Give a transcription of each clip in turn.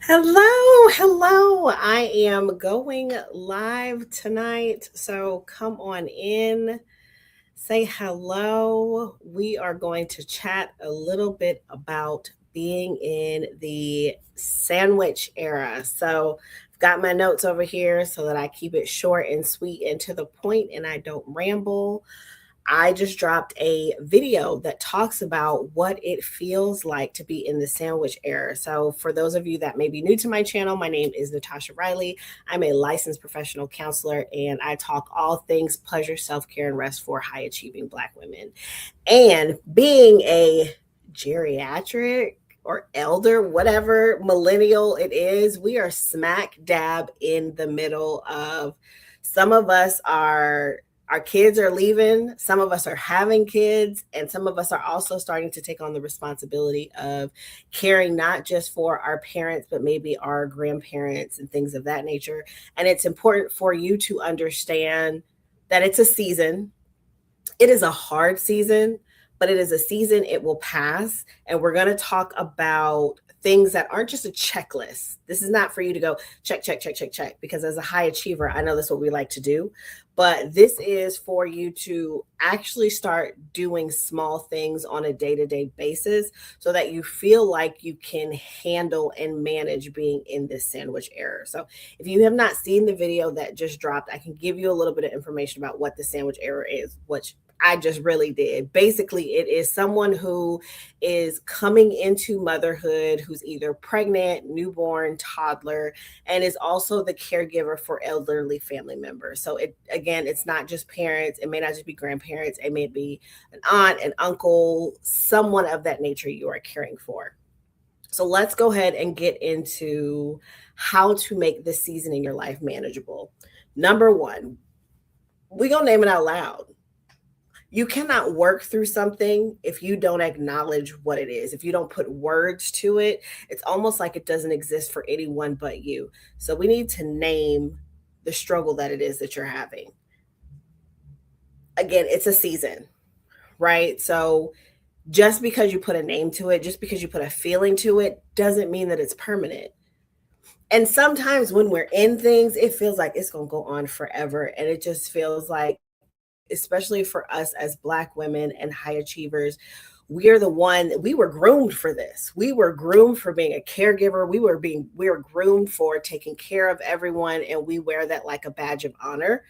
Hello. I am going live tonight. So come on in, say hello. We are going to chat a little bit about being in the sandwich era. So I've got my notes over here so that I keep it short and sweet and to the point and I don't ramble. I just dropped a video that talks about what it feels like to be in the sandwich era. So, for those of you that may be new to my channel, my name is Natasha Riley. I'm a licensed professional counselor and I talk all things pleasure, self care, and rest for high achieving Black women. And being a geriatric or elder, whatever millennial it is, we are smack dab in the middle of some of us are our kids are leaving, some of us are having kids, and some of us are also starting to take on the responsibility of caring not just for our parents, but maybe our grandparents and things of that nature. And it's important for you to understand that it's a season. It is a hard season, but it is a season, it will pass. And we're going to talk about things that aren't just a checklist. This is not for you to go check, because as a high achiever, I know that's what we like to do. But this is for you to actually start doing small things on a day to day basis so that you feel like you can handle and manage being in this sandwich era. So, if you have not seen the video that just dropped, I can give you a little bit of information about what the sandwich era is, which I just really did. Basically, it is someone who is coming into motherhood, who's either pregnant, newborn, toddler, and is also the caregiver for elderly family members. So it's not just parents, it may not just be grandparents, it may be an aunt, an uncle, someone of that nature you are caring for. So let's go ahead and get into how to make this season in your life manageable. Number one, we're going to name it out loud. You cannot work through something if you don't acknowledge what it is. If you don't put words to it, it's almost like it doesn't exist for anyone but you. So we need to name the struggle that it is that you're having. Again, it's a season, right? So just because you put a name to it, just because you put a feeling to it, doesn't mean that it's permanent. And sometimes when we're in things, it feels like it's going to go on forever. And it just feels like, especially for us as Black women and high achievers, we were groomed for this. We were groomed for being a caregiver. We were groomed for taking care of everyone, and we wear that like a badge of honor.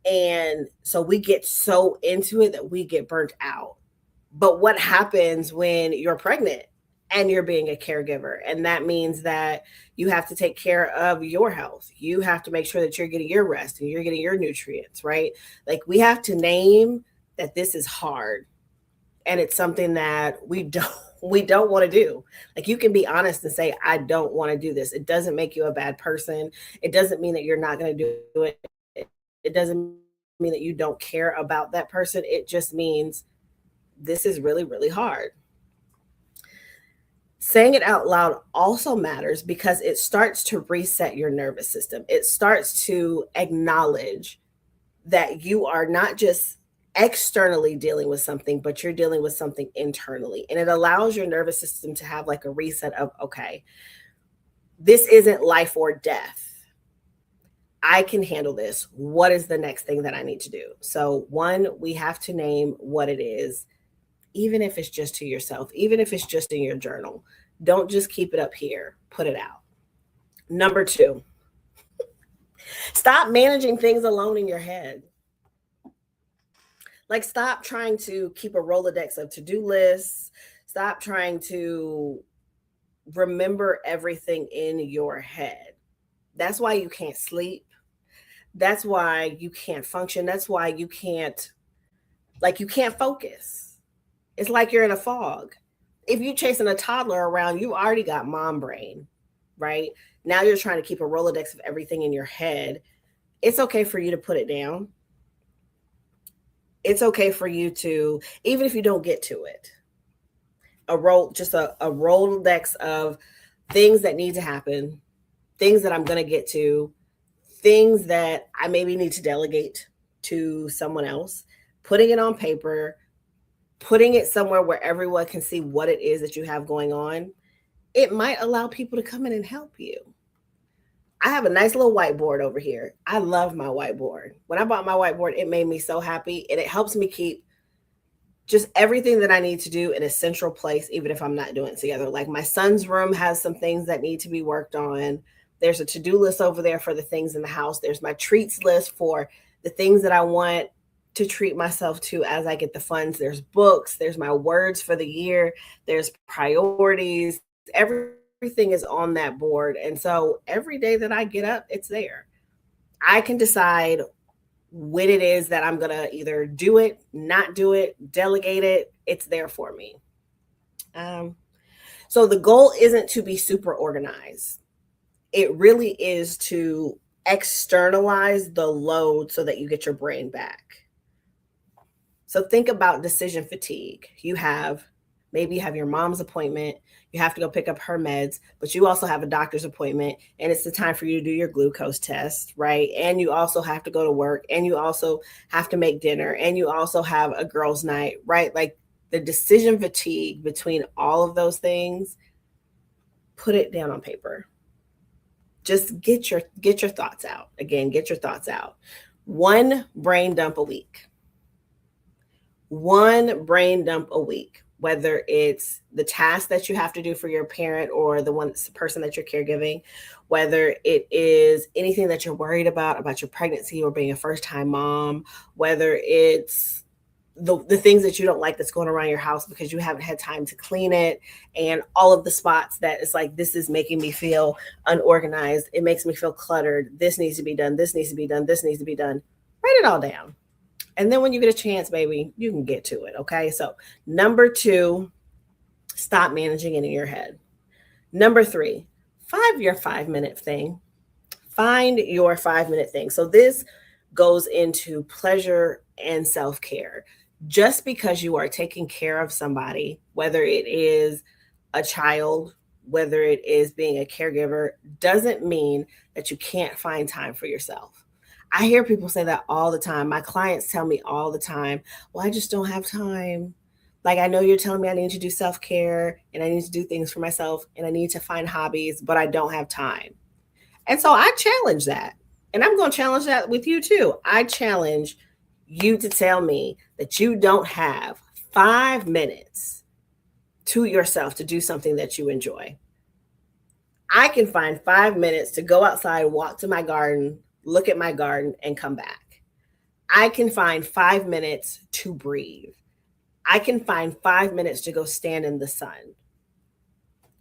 And so we get so into it that we get burnt out. But what happens when you're pregnant and you're being a caregiver? And that means that you have to take care of your health. You have to make sure that you're getting your rest and you're getting your nutrients, right? Like, we have to name that this is hard and it's something that we don't want to do. Like, you can be honest and say, I don't want to do this. It doesn't make you a bad person. It doesn't mean that you're not going to do it. It doesn't mean that you don't care about that person. It just means this is really, really hard. Saying it out loud also matters because it starts to reset your nervous system. It starts to acknowledge that you are not just externally dealing with something, but you're dealing with something internally. And it allows your nervous system to have like a reset of, okay, this isn't life or death. I can handle this. What is the next thing that I need to do? So, one, we have to name what it is, even if it's just to yourself, even if it's just in your journal. Don't just keep it up here, put it out. Number two, stop managing things alone in your head. Like, stop trying to keep a Rolodex of to do lists. Stop trying to remember everything in your head. That's why you can't sleep. That's why you can't function. That's why you can't focus. It's like you're in a fog. If you're chasing a toddler around, you already got mom brain, right? Now you're trying to keep a Rolodex of everything in your head. It's okay for you to put it down. It's okay for you to, even if you don't get to it, a Rolodex of things that need to happen, things that I'm going to get to, things that I maybe need to delegate to someone else, putting it on paper, putting it somewhere where everyone can see what it is that you have going on. it might allow people to come in and help you. I have a nice little whiteboard over here. I love my whiteboard. When I bought my whiteboard, it made me so happy, and it helps me keep just everything that I need to do in a central place, even if I'm not doing it together. Like my son's room has some things that need to be worked on. There's a to-do list over there for the things in the house. There's my treats list for the things that I want to treat myself to as I get the funds. There's books. There's my words for the year. There's priorities. Everything is on that board. And so every day that I get up, it's there. I can decide when it is that I'm going to either do it, not do it, delegate it. It's there for me. So the goal isn't to be super organized. It really is to externalize the load so that you get your brain back. So think about decision fatigue. Maybe you have your mom's appointment. You have to go pick up her meds, but you also have a doctor's appointment, and it's the time for you to do your glucose test, right? And you also have to go to work, and you also have to make dinner, and you also have a girls' night, right? Like the decision fatigue between all of those things, put it down on paper. Just get your thoughts out. Again, get your thoughts out. One brain dump a week. One brain dump a week. Whether it's the task that you have to do for your parent or the person that you're caregiving, whether it is anything that you're worried about your pregnancy or being a first-time mom, whether it's the things that you don't like that's going around your house because you haven't had time to clean it, and all of the spots that it's like, this is making me feel unorganized. It makes me feel cluttered. This needs to be done. This needs to be done. This needs to be done. Write it all down. And then when you get a chance, baby, you can get to it. Okay. So number 2, stop managing it in your head. Number 3, find your 5-minute thing. Find your 5-minute thing. So this goes into pleasure and self-care. Just because you are taking care of somebody, whether it is a child, whether it is being a caregiver, doesn't mean that you can't find time for yourself. I hear people say that all the time. My clients tell me all the time, well, I just don't have time. Like, I know you're telling me I need to do self-care and I need to do things for myself and I need to find hobbies, but I don't have time. And so I challenge that. And I'm going to challenge that with you too. I challenge you to tell me that you don't have 5 minutes to yourself to do something that you enjoy. I can find 5 minutes to go outside, walk to my garden, look at my garden, and come back. I can find 5 minutes to breathe. I can find 5 minutes to go stand in the sun.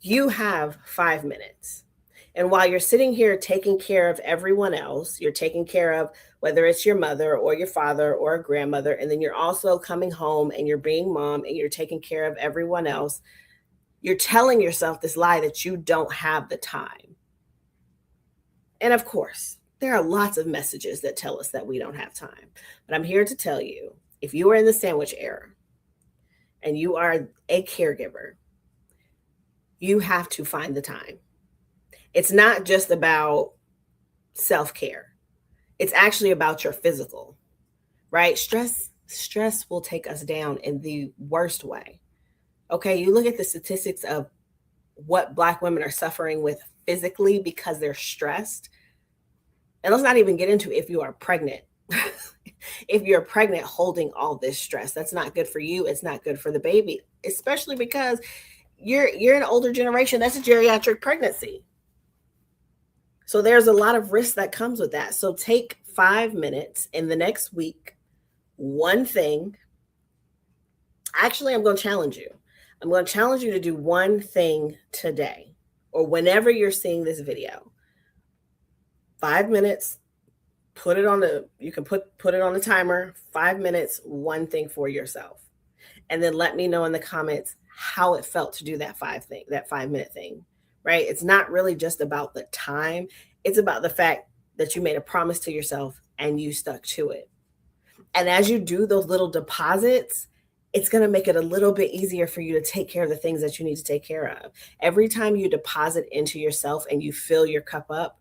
You have 5 minutes. And while you're sitting here taking care of everyone else, you're taking care of whether it's your mother or your father or a grandmother, and then you're also coming home and you're being mom and you're taking care of everyone else, you're telling yourself this lie that you don't have the time. And of course, there are lots of messages that tell us that we don't have time. But I'm here to tell you, if you are in the sandwich era and you are a caregiver, you have to find the time. It's not just about self-care. It's actually about your physical, right? Stress will take us down in the worst way. Okay, you look at the statistics of what Black women are suffering with physically because they're stressed. And let's not even get into if you are pregnant. If you're pregnant holding all this stress, that's not good for you. It's not good for the baby, especially because you're an older generation. That's a geriatric pregnancy. So there's a lot of risk that comes with that. So take 5 minutes in the next week, one thing. Actually, I'm going to challenge you. I'm going to challenge you to do one thing today or whenever you're seeing this video. 5 minutes, you can put it on the timer, 5 minutes, one thing for yourself. And then let me know in the comments how it felt to do that 5-minute thing, right? It's not really just about the time. It's about the fact that you made a promise to yourself and you stuck to it. And as you do those little deposits, it's going to make it a little bit easier for you to take care of the things that you need to take care of. Every time you deposit into yourself and you fill your cup up,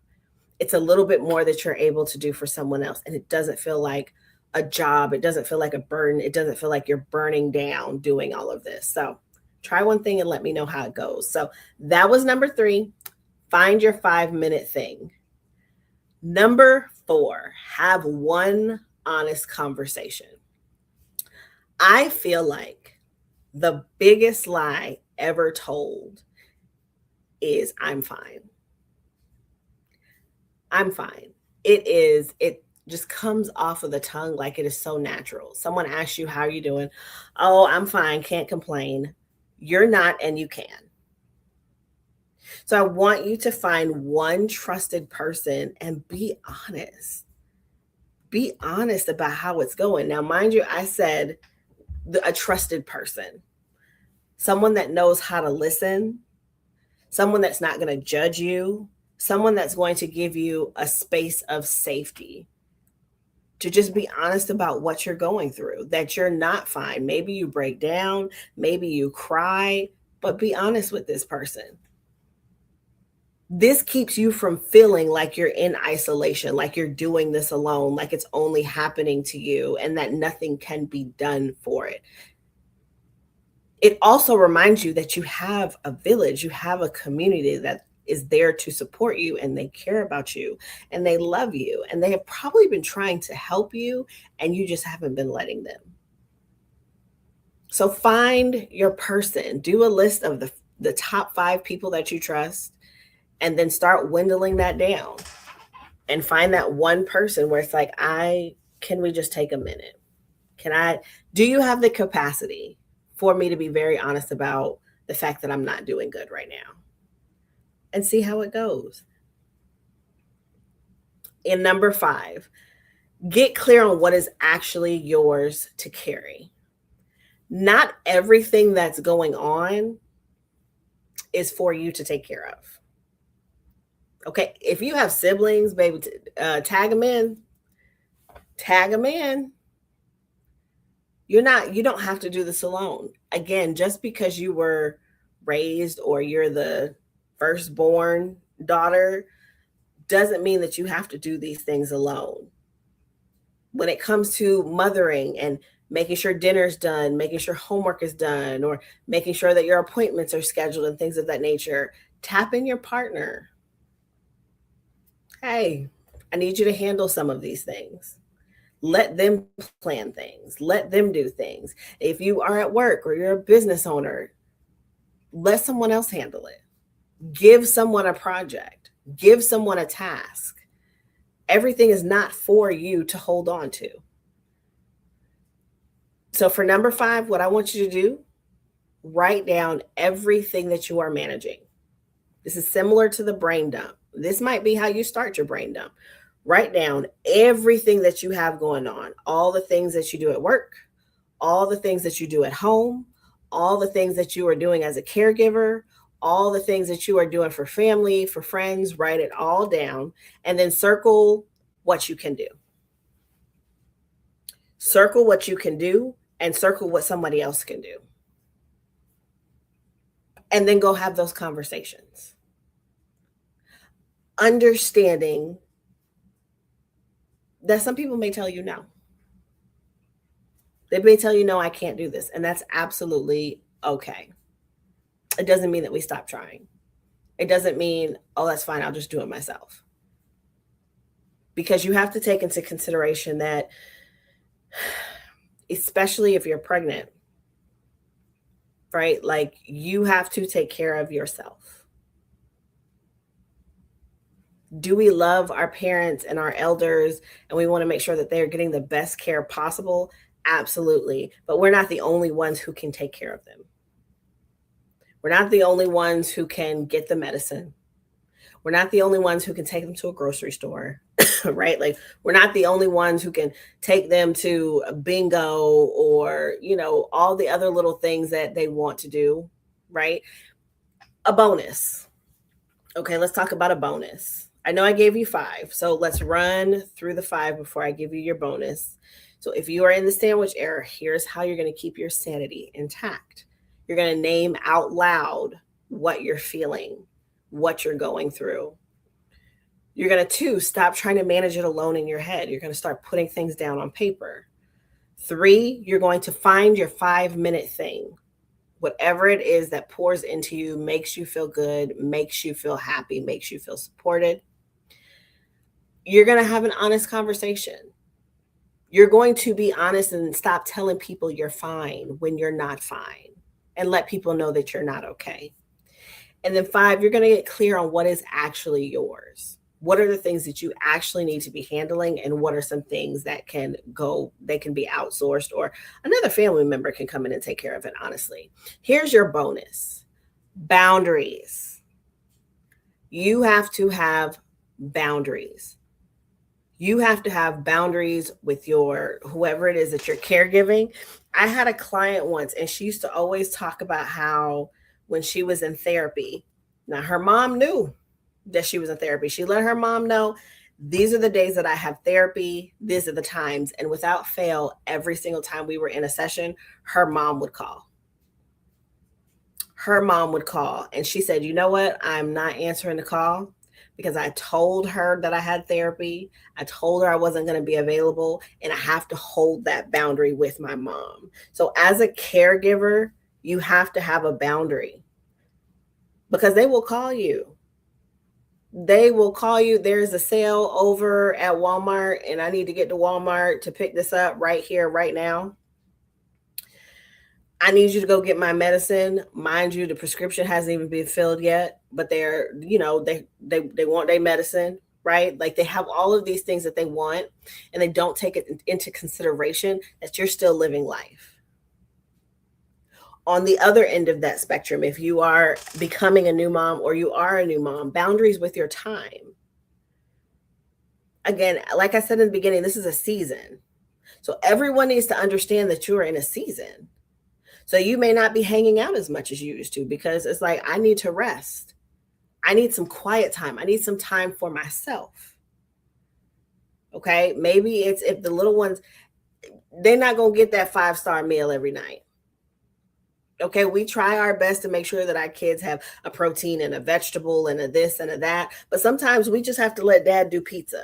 it's a little bit more that you're able to do for someone else. And it doesn't feel like a job. It doesn't feel like a burden. It doesn't feel like you're burning down doing all of this. So Try one thing and let me know how it goes. So that was number 3. Find your 5-minute thing. Number 4, have one honest conversation. I feel like the biggest lie ever told is I'm fine. I'm fine. It just comes off of the tongue like it is so natural. Someone asks you, how are you doing? Oh, I'm fine, can't complain. You're not, and you can. So I want you to find one trusted person and be honest. Be honest about how it's going. Now, mind you, I said a trusted person, someone that knows how to listen, someone that's not going to judge you, someone that's going to give you a space of safety to just be honest about what you're going through, that you're not fine. Maybe you break down, maybe you cry, but be honest with this person. This keeps you from feeling like you're in isolation, like you're doing this alone, like it's only happening to you and that nothing can be done for it. It also reminds you that you have a village, you have a community that is there to support you, and they care about you and they love you, and they have probably been trying to help you and you just haven't been letting them. So find your person, do a list of the top 5 people that you trust, and then start dwindling that down and find that one person where it's like, can we just take a minute? Do you have the capacity for me to be very honest about the fact that I'm not doing good right now? And see how it goes. And number 5, get clear on what is actually yours to carry. Not everything that's going on is for you to take care of. Okay, if you have siblings, baby, tag them in. Tag them in. You don't have to do this alone. Again, just because you were raised or you're the firstborn daughter doesn't mean that you have to do these things alone. When it comes to mothering and making sure dinner's done, making sure homework is done, or making sure that your appointments are scheduled and things of that nature, tap in your partner. Hey, I need you to handle some of these things. Let them plan things. Let them do things. If you are at work or you're a business owner, let someone else handle it. Give someone a project. Give someone a task. Everything is not for you to hold on to. So for number 5, what I want you to do, write down everything that you are managing. This is similar to the brain dump. This might be how you start your brain dump. Write down everything that you have going on, all the things that you do at work, all the things that you do at home, all the things that you are doing as a caregiver, all the things that you are doing for family, for friends. Write it all down and then circle what you can do. Circle what you can do and circle what somebody else can do. And then go have those conversations. Understanding that some people may tell you no. They may tell you, no, I can't do this. And that's absolutely okay. It doesn't mean that we stop trying. It doesn't mean, oh, that's fine, I'll just do it myself. Because you have to take into consideration that, especially if you're pregnant, right? Like, you have to take care of yourself. Do we love our parents and our elders and we want to make sure that they're getting the best care possible? Absolutely. But we're not the only ones who can take care of them. We're not the only ones who can get the medicine. We're not the only ones who can take them to a grocery store, right? Like, we're not the only ones who can take them to a bingo or, all the other little things that they want to do, right? A bonus. Okay, let's talk about a bonus. I know I gave you 5, so let's run through the 5 before I give you your bonus. So if you are in the sandwich era, here's how you're going to keep your sanity intact. You're going to name out loud what you're feeling, what you're going through. You're going to, 2, stop trying to manage it alone in your head. You're going to start putting things down on paper. 3, you're going to find your 5-minute thing. whatever it is that pours into you, makes you feel good, makes you feel happy, makes you feel supported, you're going to have an honest conversation. You're going to be honest and stop telling people you're fine when you're not fine, and let people know that you're not okay. And then 5, you're going to get clear on what is actually yours. What are the things that you actually need to be handling, and what are some things that can be outsourced, or another family member can come in and take care of it, honestly. Here's your bonus. Boundaries. You have to have boundaries. You have to have boundaries with your whoever it is that you're caregiving. I had a client once, and she used to always talk about how when she was in therapy, now her mom knew that she was in therapy. She let her mom know, these are the days that I have therapy, these are the times. And without fail, every single time we were in a session, her mom would call. Her mom would call. And she said, you know what? I'm not answering the call because I told her that I had therapy. I told her I wasn't going to be available, and I have to hold that boundary with my mom. So as a caregiver, you have to have a boundary, because they will call you. They will call you. There's a sale over at Walmart, and I need to get to Walmart to pick this up right here, right now. I need you to go get my medicine. Mind you, the prescription hasn't even been filled yet, but they want their medicine, right? Like, they have all of these things that they want, and they don't take it into consideration that you're still living life. On the other end of that spectrum, if you are becoming a new mom, or you are a new mom, boundaries with your time. Again, like I said in the beginning, this is a season. So everyone needs to understand that you're in a season. So you may not be hanging out as much as you used to, because it's like, I need to rest. I need some quiet time. I need some time for myself. Okay. Maybe it's if the little ones, they're not going to get that 5-star meal every night. Okay. We try our best to make sure that our kids have a protein and a vegetable and a this and a that. But sometimes we just have to let dad do pizza.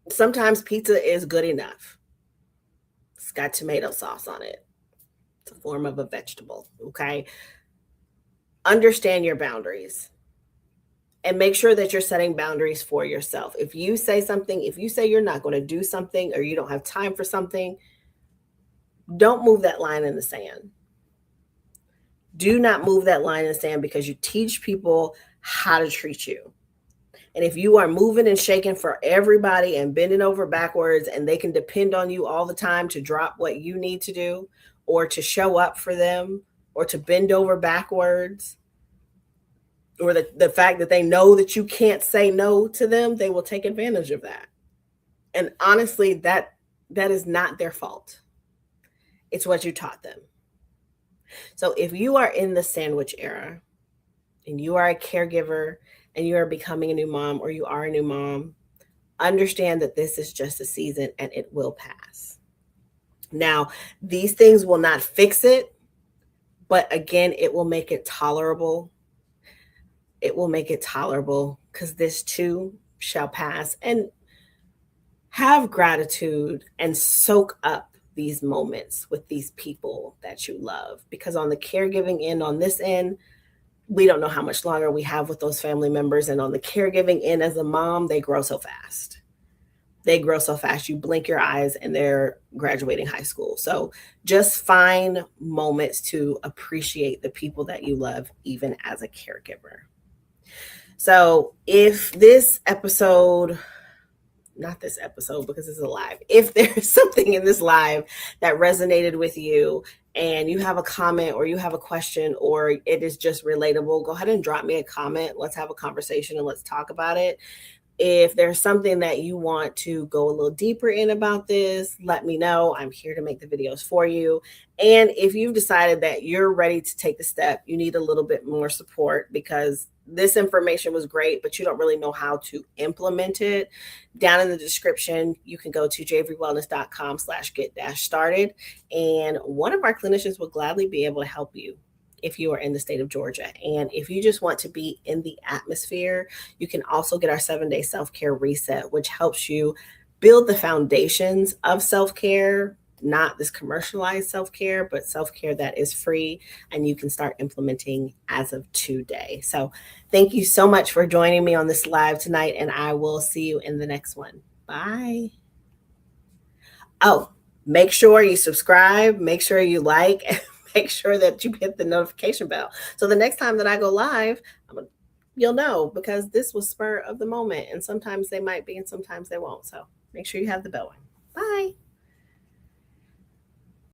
Sometimes pizza is good enough. It's got tomato sauce on it. It's a form of a vegetable. Okay. Understand your boundaries, and make sure that you're setting boundaries for yourself. If you say something, if you say you're not going to do something, or you don't have time for something, don't move that line in the sand. Do not move that line in the sand, because you teach people how to treat you. And if you are moving and shaking for everybody and bending over backwards, and they can depend on you all the time to drop what you need to do, or to show up for them, or to bend over backwards, or the fact that they know that you can't say no to them, they will take advantage of that. And honestly, that is not their fault. It's what you taught them. So if you are in the sandwich era, and you are a caregiver, and you are becoming a new mom, or you are a new mom, understand that this is just a season, and it will pass. Now, these things will not fix it, but again, it will make it tolerable. It will make it tolerable, because this too shall pass. And have gratitude and soak up these moments with these people that you love, because on the caregiving end, on this end, we don't know how much longer we have with those family members. And on the caregiving end, as a mom, they grow so fast. They grow so fast. You blink your eyes and they're graduating high school. So just find moments to appreciate the people that you love, even as a caregiver. So if this episode, not this episode because it's a live, if there's something in this live that resonated with you, and you have a comment, or you have a question, or it is just relatable, go ahead and drop me a comment. Let's have a conversation and let's talk about it. If there's something that you want to go a little deeper in about this, let me know. I'm here to make the videos for you. And if you've decided that you're ready to take the step, you need a little bit more support, because this information was great, but you don't really know how to implement it. Down in the description, you can go to javerywellness.com/get-started. And one of our clinicians will gladly be able to help you if you are in the state of Georgia. And if you just want to be in the atmosphere, you can also get our 7-day self-care reset, which helps you build the foundations of self-care not this commercialized self-care, but self-care that is free and you can start implementing as of today. So thank you so much for joining me on this live tonight, and I will see you in the next one. Bye. Oh, make sure you subscribe, make sure you like, and make sure that you hit the notification bell. So the next time that I go live, you'll know, because this was spur of the moment, and sometimes they might be and sometimes they won't. So make sure you have the bell on. Bye.